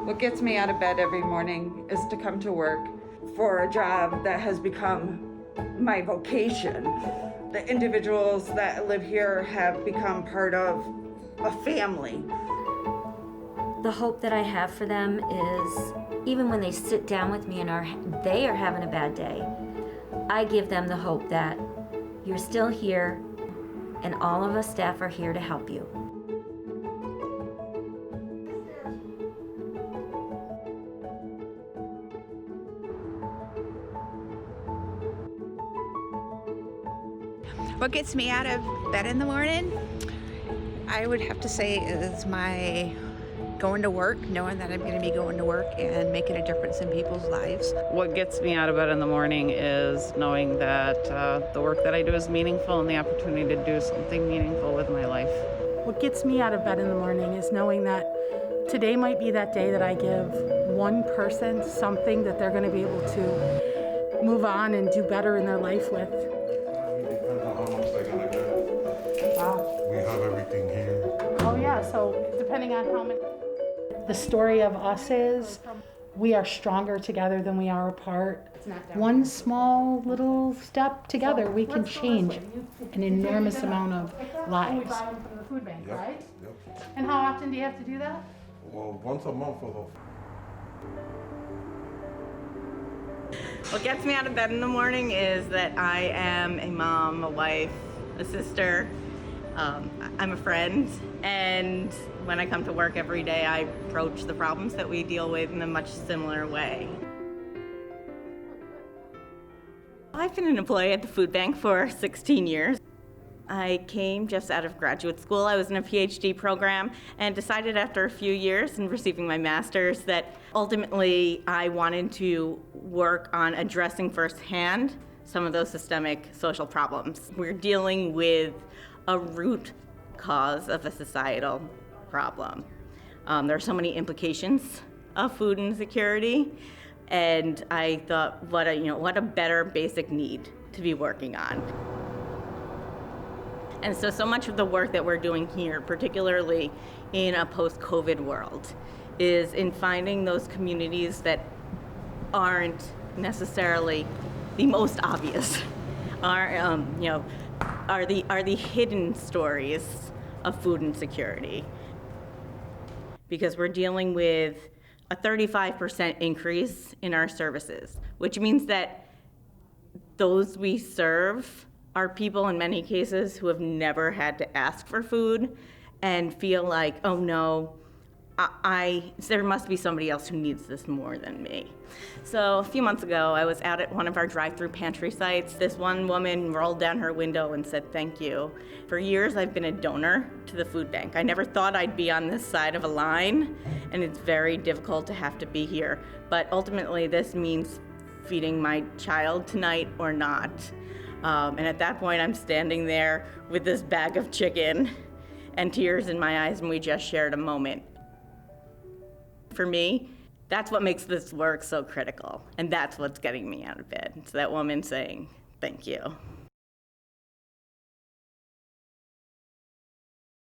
What gets me out of bed every morning is to come to work for a job that has become my vocation. The individuals that live here have become part of a family. The hope that I have for them is even when they sit down with me and they are having a bad day, I give them the hope that you're still here and all of us staff are here to help you. What gets me out of bed in the morning, I would have to say, is my going to work, knowing that I'm going to be going to work and making a difference in people's lives. What gets me out of bed in the morning is knowing that the work that I do is meaningful and the opportunity to do something meaningful with my life. What gets me out of bed in the morning is knowing that today might be that day that I give one person something that they're going to be able to move on and do better in their life with. It depends on how much they're gonna get. Wow. We have everything here. Oh yeah, so depending on how many. The story of us is we are stronger together than we are apart. One small little step together, we can change an enormous amount of lives. From the food bank, right? Yep. And how often do you have to do that? Well, once a month for What gets me out of bed in the morning is that I am a mom, a wife, a sister. I'm a friend, and when I come to work every day, I approach the problems that we deal with in a much similar way. I've been an employee at the food bank for 16 years. I came just out of graduate school. I was in a PhD program and decided after a few years and receiving my master's that ultimately I wanted to work on addressing firsthand some of those systemic social problems. We're dealing with a root cause of a societal problem. There are so many implications of food insecurity, and I thought, what a better basic need to be working on. And so much of the work that we're doing here, particularly in a post-COVID world, is in finding those communities that aren't necessarily the most obvious, are the hidden stories of food insecurity. Because we're dealing with a 35% increase in our services, which means that those we serve are people in many cases who have never had to ask for food and feel like, oh no, there must be somebody else who needs this more than me. So a few months ago, I was out at one of our drive-through pantry sites. This one woman rolled down her window and said, thank you. For years, I've been a donor to the food bank. I never thought I'd be on this side of a line, and it's very difficult to have to be here. But ultimately, this means feeding my child tonight or not. And at that point, I'm standing there with this bag of chicken and tears in my eyes, and we just shared a moment. For me, that's what makes this work so critical, and that's what's getting me out of bed. It's that woman saying, thank you.